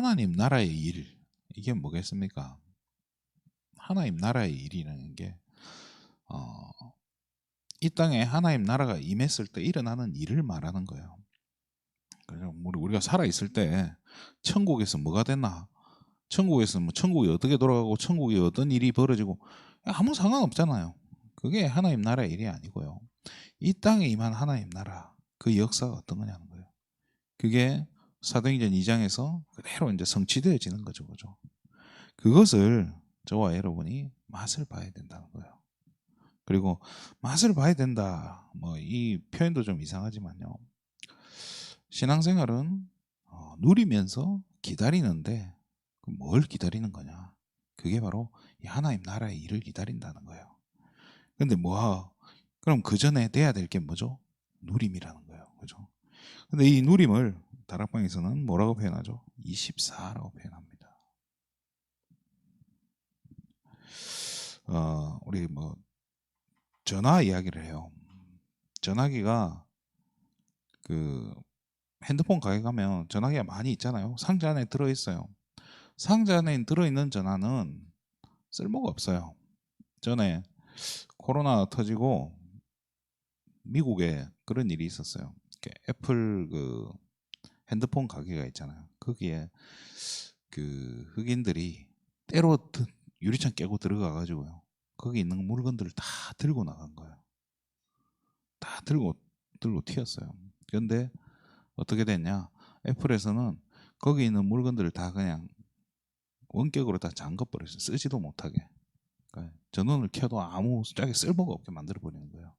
하나님 나라의 일, 이게 뭐겠습니까? 하나님 나라의 일이라는 게 이 땅에 하나님 나라가 임했을 때 일어나는 일을 말하는 거예요. 그래서 우리가 살아있을 때 천국에서 뭐가 됐나? 천국에서 뭐 천국이 어떻게 돌아가고 천국에 어떤 일이 벌어지고 아무 상관없잖아요. 그게 하나님 나라의 일이 아니고요. 이 땅에 임한 하나님 나라, 그 역사가 어떤 거냐는 거예요. 그게 사도행전 2장에서 그대로 이제 성취되어지는 거죠. 그죠? 그것을 저와 여러분이 맛을 봐야 된다는 거예요. 그리고 맛을 봐야 된다. 뭐 이 표현도 좀 이상하지만요. 신앙생활은 누리면서 기다리는데 뭘 기다리는 거냐? 그게 바로 이 하나님 나라의 일을 기다린다는 거예요. 근데 그럼 그 전에 돼야 될 게 뭐죠? 누림이라는 거예요. 그죠? 근데 이 누림을 다락방에서는 뭐라고 표현하죠? 24라고 표현합니다. 우리 전화 이야기를 해요. 전화기가 그 핸드폰 가게 가면 전화기가 많이 있잖아요. 상자 안에 들어있어요. 상자 안에 들어있는 전화는 쓸모가 없어요. 전에 코로나 터지고 미국에 그런 일이 있었어요. 애플 핸드폰 가게가 있잖아요. 거기에 그 흑인들이 때로 유리창 깨고 들어가 가지고요. 거기 있는 물건들을 다 들고 나간 거예요. 다 들고 튀었어요. 그런데 어떻게 됐냐? 애플에서는 거기 있는 물건들을 다 그냥 원격으로 다 잠궈버렸어요. 쓰지도 못하게. 그러니까 전원을 켜도 아무 짝에 쓸모가 없게 만들어 버리는 거예요.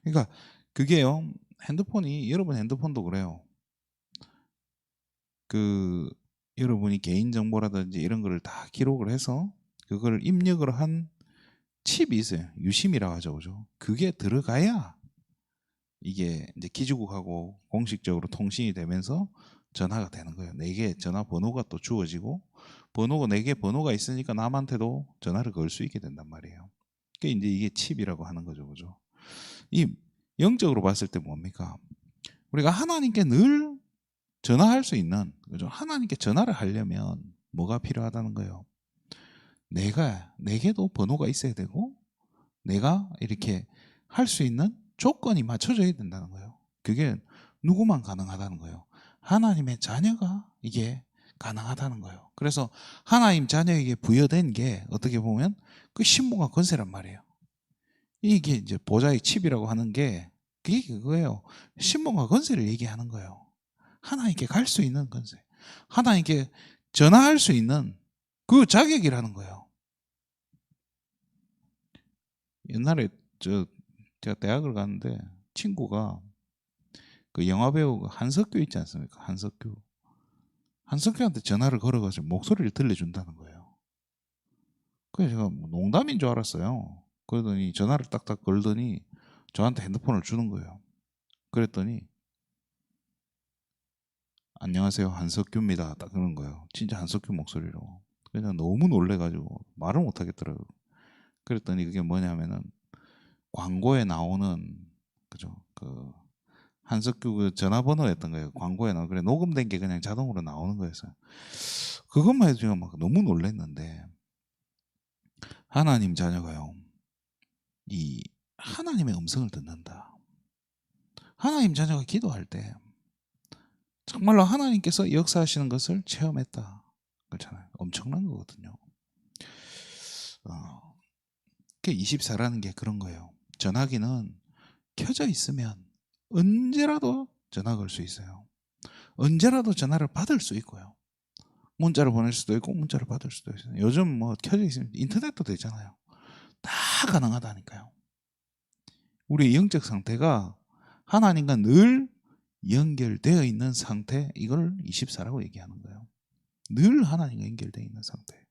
그러니까 그게요. 여러분 핸드폰도 그래요. 여러분이 개인정보라든지 이런 거를 다 기록을 해서 그걸 입력을 한 칩이 있어요. 유심이라고 하죠. 그죠? 그게 들어가야 이게 이제 기지국하고 공식적으로 통신이 되면서 전화가 되는 거예요. 4개 전화번호가 또 주어지고 4개 번호가 있으니까 남한테도 전화를 걸 수 있게 된단 말이에요. 그게 이제 이게 칩이라고 하는 거죠. 그죠? 이 영적으로 봤을 때 뭡니까? 우리가 하나님께 늘 전화할 수 있는, 그죠? 하나님께 전화를 하려면 뭐가 필요하다는 거예요? 내게도 번호가 있어야 되고 내가 이렇게 할 수 있는 조건이 맞춰져야 된다는 거예요. 그게 누구만 가능하다는 거예요. 하나님의 자녀가 이게 가능하다는 거예요. 그래서 하나님 자녀에게 부여된 게 어떻게 보면 그 신분과 권세란 말이에요. 이게 이제 보좌의 칩이라고 하는 게 그게 그거예요. 신분과 권세를 얘기하는 거예요. 하나님께 갈 수 있는 권세, 하나님께 전화할 수 있는 그 자격이라는 거예요. 옛날에 제가 대학을 갔는데 친구가 그 영화배우 한석규 있지 않습니까? 한석규한테 전화를 걸어가지고 목소리를 들려준다는 거예요. 그래서 제가 농담인 줄 알았어요. 그러더니 전화를 딱딱 걸더니 저한테 핸드폰을 주는 거예요. 그랬더니 안녕하세요, 한석규입니다. 딱 그런 거예요. 진짜 한석규 목소리로. 그냥 너무 놀래가지고 말을 못 하겠더라고요. 그랬더니 그게 뭐냐면은 광고에 나오는, 그죠? 한석규 전화번호였던 거예요. 광고에 나오고 그래 녹음된 게 그냥 자동으로 나오는 거였어요. 그것만 해도 제가 막 너무 놀랐는데, 하나님 자녀가요, 이 하나님의 음성을 듣는다. 하나님 자녀가 기도할 때 정말로 하나님께서 역사하시는 것을 체험했다. 그렇잖아요. 엄청난 거거든요. 그 24라는 게 그런 거예요. 전화기는 켜져 있으면 언제라도 전화 걸 수 있어요. 언제라도 전화를 받을 수 있고요. 문자를 보낼 수도 있고 문자를 받을 수도 있어요. 요즘 켜져 있으면 인터넷도 되잖아요. 다 가능하다니까요. 우리의 영적 상태가 하나님과 늘 연결되어 있는 상태, 이걸 24라고 얘기하는 거예요. 늘 하나님과 연결되어 있는 상태.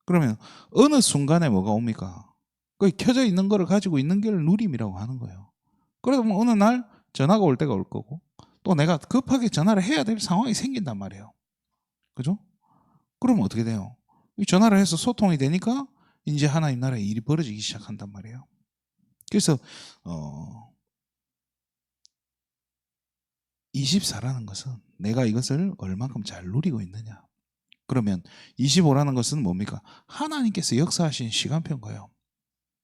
그러면 어느 순간에 뭐가 옵니까? 그 켜져 있는 거를 가지고 있는 게 누림이라고 하는 거예요. 그러면 어느 날 전화가 올 때가 올 거고 또 내가 급하게 전화를 해야 될 상황이 생긴단 말이에요. 그죠? 그러면 어떻게 돼요? 이 전화를 해서 소통이 되니까 이제 하나님 나라의 일이 벌어지기 시작한단 말이에요. 그래서 24라는 것은 내가 이것을 얼만큼 잘 누리고 있느냐, 그러면 25라는 것은 뭡니까? 하나님께서 역사하신 시간표인 거예요.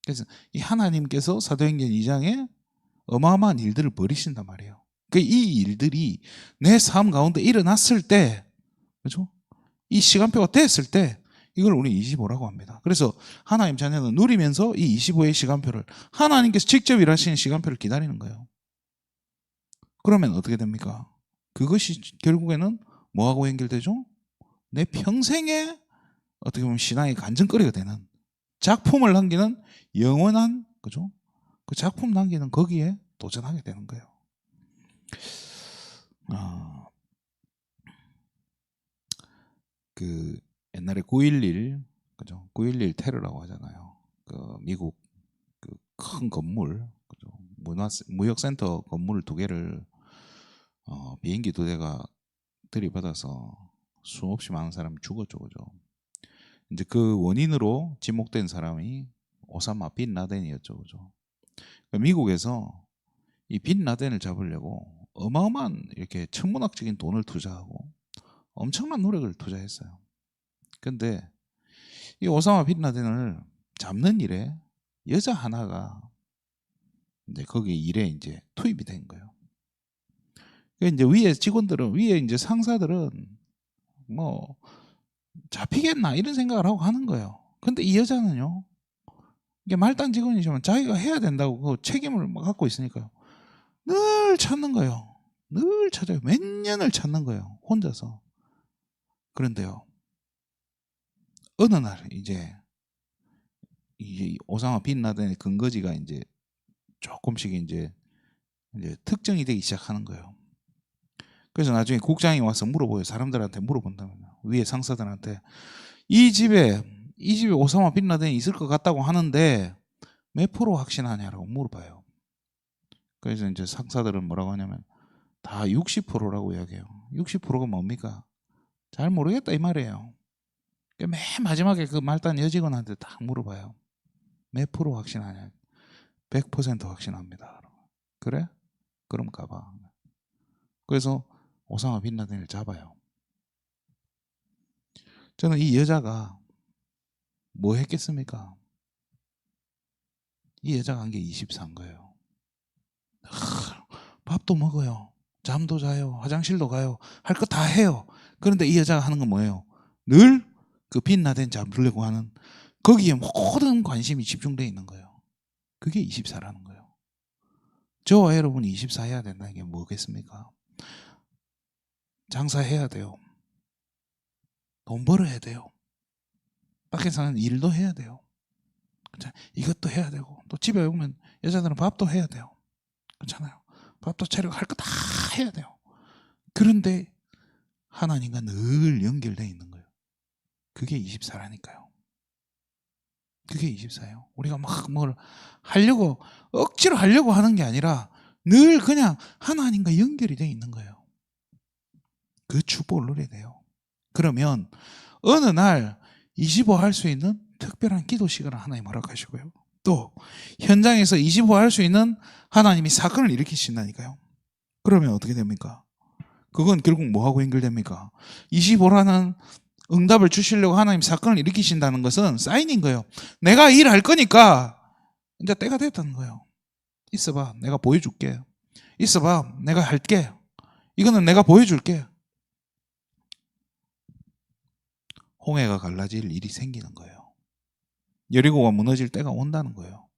그래서 이 하나님께서 사도행전 2장에 어마어마한 일들을 벌이신단 말이에요. 이 일들이 내 삶 가운데 일어났을 때, 그렇죠? 이 시간표가 됐을 때 이걸 우리 25라고 합니다. 그래서 하나님 자녀는 누리면서 이 25의 시간표를, 하나님께서 직접 일하시는 시간표를 기다리는 거예요. 그러면 어떻게 됩니까? 그것이 결국에는 뭐하고 연결되죠? 내 평생에 어떻게 보면 신앙의 간증거리가 되는, 작품을 남기는 영원한, 그죠? 그 작품 남기는 거기에 도전하게 되는 거예요. 그 옛날에 9.11, 그죠? 9.11 테러라고 하잖아요. 그 미국 그 큰 건물, 그죠? 무역센터 건물 2개를 비행기 2대가 들이받아서 수없이 많은 사람이 죽었죠, 그죠? 이제 그 원인으로 지목된 사람이 오사마 빈 라덴이었죠, 그죠? 미국에서 이 빈 라덴을 잡으려고 어마어마한 이렇게 천문학적인 돈을 투자하고 엄청난 노력을 투자했어요. 근데 이 오사마 빈 라덴을 잡는 일에 여자 하나가 이제 거기 일에 이제 투입이 된 거예요. 이제 위에 직원들은, 위에 이제 상사들은 뭐 잡히겠나 이런 생각을 하고 하는 거예요. 근데 이 여자는요, 이게 말단 직원이지만 자기가 해야 된다고 그 책임을 갖고 있으니까요, 늘 찾는 거예요. 늘 찾아요. 몇 년을 찾는 거예요, 혼자서. 그런데요, 어느 날 이제 이 오사마 빈 라덴의 근거지가 이제 조금씩 이제 특정이 되기 시작하는 거예요. 그래서 나중에 국장이 와서 물어보요. 사람들한테 물어본다면요, 위에 상사들한테 이 집에 오사마 빈 라덴이 있을 것 같다고 하는데 몇 프로 확신하냐라고 물어봐요. 그래서 이제 상사들은 뭐라고 하냐면 다 60%라고 이야기해요. 60%가 뭡니까? 잘 모르겠다 이 말이에요. 맨 마지막에 그 말단 여직원한테 딱 물어봐요. 몇 프로 확신하냐? 100% 확신합니다. 그래? 그럼 가봐. 그래서 오사마 빈 라덴을 잡아요. 저는 이 여자가 뭐 했겠습니까? 이 여자가 한 게 24인 거예요. 밥도 먹어요. 잠도 자요. 화장실도 가요. 할 거 다 해요. 그런데 이 여자가 하는 건 뭐예요? 늘 그 빈 라덴 잡으려고 하는, 거기에 모든 관심이 집중되어 있는 거예요. 그게 24라는 거예요. 저와 여러분이 24 해야 된다는 게 뭐겠습니까? 장사해야 돼요. 돈 벌어야 돼요. 밖에서는 일도 해야 돼요. 이것도 해야 되고, 또 집에 오면 여자들은 밥도 해야 돼요. 그렇잖아요. 밥도 차리고 할 거 다 해야 돼요. 그런데 하나님과 늘 연결되어 있는 거예요. 그게 24라니까요. 그게 24예요. 우리가 막 뭘 하려고, 억지로 하려고 하는 게 아니라 늘 그냥 하나님과 연결이 되어 있는 거예요. 그 축복을 누려야 돼요. 그러면 어느 날 25 할 수 있는 특별한 기도 시간을 하나님 허락하시고요, 또 현장에서 25 할 수 있는 하나님이 사건을 일으키신다니까요. 그러면 어떻게 됩니까? 그건 결국 뭐하고 연결됩니까? 25라는 응답을 주시려고 하나님 사건을 일으키신다는 것은 사인인 거예요. 내가 일할 거니까 이제 때가 됐다는 거예요. 있어봐, 내가 보여줄게. 있어봐, 내가 할게. 이거는 내가 보여줄게. 홍해가 갈라질 일이 생기는 거예요. 여리고가 무너질 때가 온다는 거예요.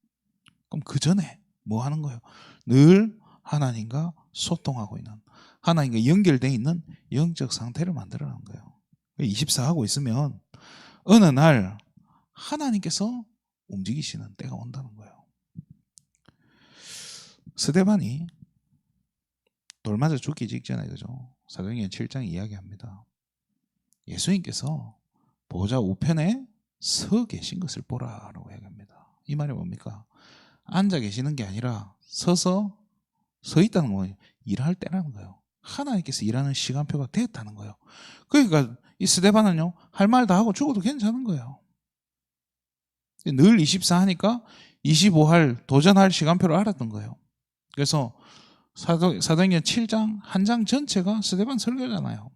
그럼 그 전에 뭐 하는 거예요? 늘 하나님과 소통하고 있는, 하나님과 연결되어 있는 영적 상태를 만들어가는 거예요. 24 하고 있으면 어느 날 하나님께서 움직이시는 때가 온다는 거예요. 스데반이 돌 맞아 죽기 직전에, 그죠? 사도행전 7장 이야기합니다. 예수님께서 보좌 우편에 서 계신 것을 보라라고 이야기합니다. 이 말이 뭡니까? 앉아 계시는 게 아니라 서 있다는 거예요. 일할 때라는 거예요. 하나님께서 일하는 시간표가 됐다는 거예요. 그러니까 이 스데반은요, 할 말 다 하고 죽어도 괜찮은 거예요. 늘 24 하니까 25 도전할 시간표를 알았던 거예요. 그래서 사도행전 7장 한 장 전체가 스데반 설교잖아요.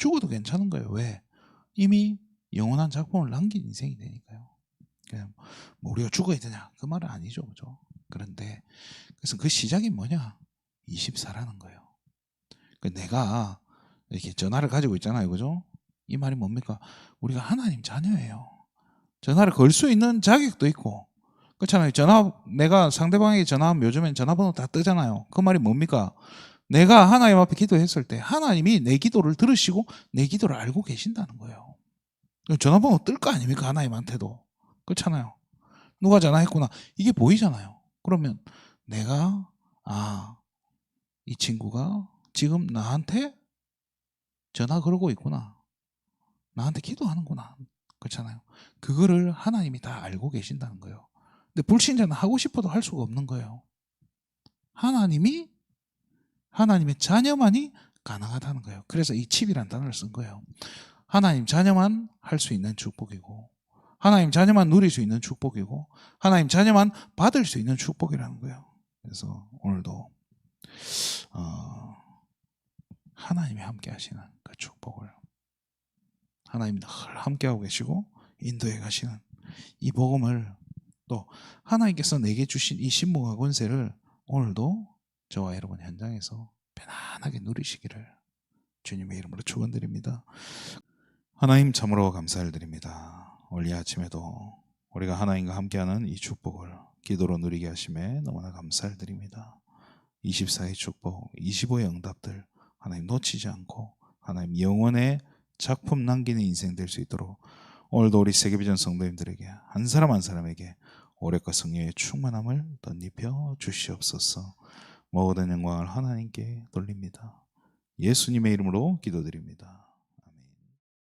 죽어도 괜찮은 거예요. 왜? 이미 영원한 작품을 남긴 인생이 되니까요. 그냥 뭐 우리가 죽어야 되냐? 그 말은 아니죠. 그죠? 그런데 그래서 그 시작이 뭐냐? 24라는 거예요. 내가 이렇게 전화를 가지고 있잖아요. 그죠? 이 말이 뭡니까? 우리가 하나님 자녀예요. 전화를 걸 수 있는 자격도 있고, 그렇잖아요. 내가 상대방에게 전화하면 요즘엔 전화번호 다 뜨잖아요. 그 말이 뭡니까? 내가 하나님 앞에 기도했을 때 하나님이 내 기도를 들으시고 내 기도를 알고 계신다는 거예요. 전화번호 뜰 거 아닙니까? 하나님한테도. 그렇잖아요. 누가 전화했구나. 이게 보이잖아요. 그러면 내가, 이 친구가 지금 나한테 전화 걸고 있구나. 나한테 기도하는구나. 그렇잖아요. 그거를 하나님이 다 알고 계신다는 거예요. 근데 불신자는 하고 싶어도 할 수가 없는 거예요. 하나님의 자녀만이 가능하다는 거예요. 그래서 이 칩이란 단어를 쓴 거예요. 하나님 자녀만 할 수 있는 축복이고, 하나님 자녀만 누릴 수 있는 축복이고, 하나님 자녀만 받을 수 있는 축복이라는 거예요. 그래서 오늘도 하나님이 함께 하시는 그 축복을, 하나님이 늘 함께하고 계시고 인도해 가시는 이 복음을, 또 하나님께서 내게 주신 이 신봉과 권세를 오늘도 저와 여러분 현장에서 편안하게 누리시기를 주님의 이름으로 축원드립니다. 하나님 참으로 감사를 드립니다. 오늘 이 아침에도 우리가 하나님과 함께하는 이 축복을 기도로 누리게 하심에 너무나 감사를 드립니다. 24의 축복, 25의 응답들 하나님 놓치지 않고 하나님 영원의 작품 남기는 인생 될 수 있도록 오늘도 우리 세계비전 성도님들에게 한 사람 한 사람에게 오랫과 성령의 충만함을 덧입혀 주시옵소서. 모든 영광을 하나님께 돌립니다. 예수님의 이름으로 기도드립니다.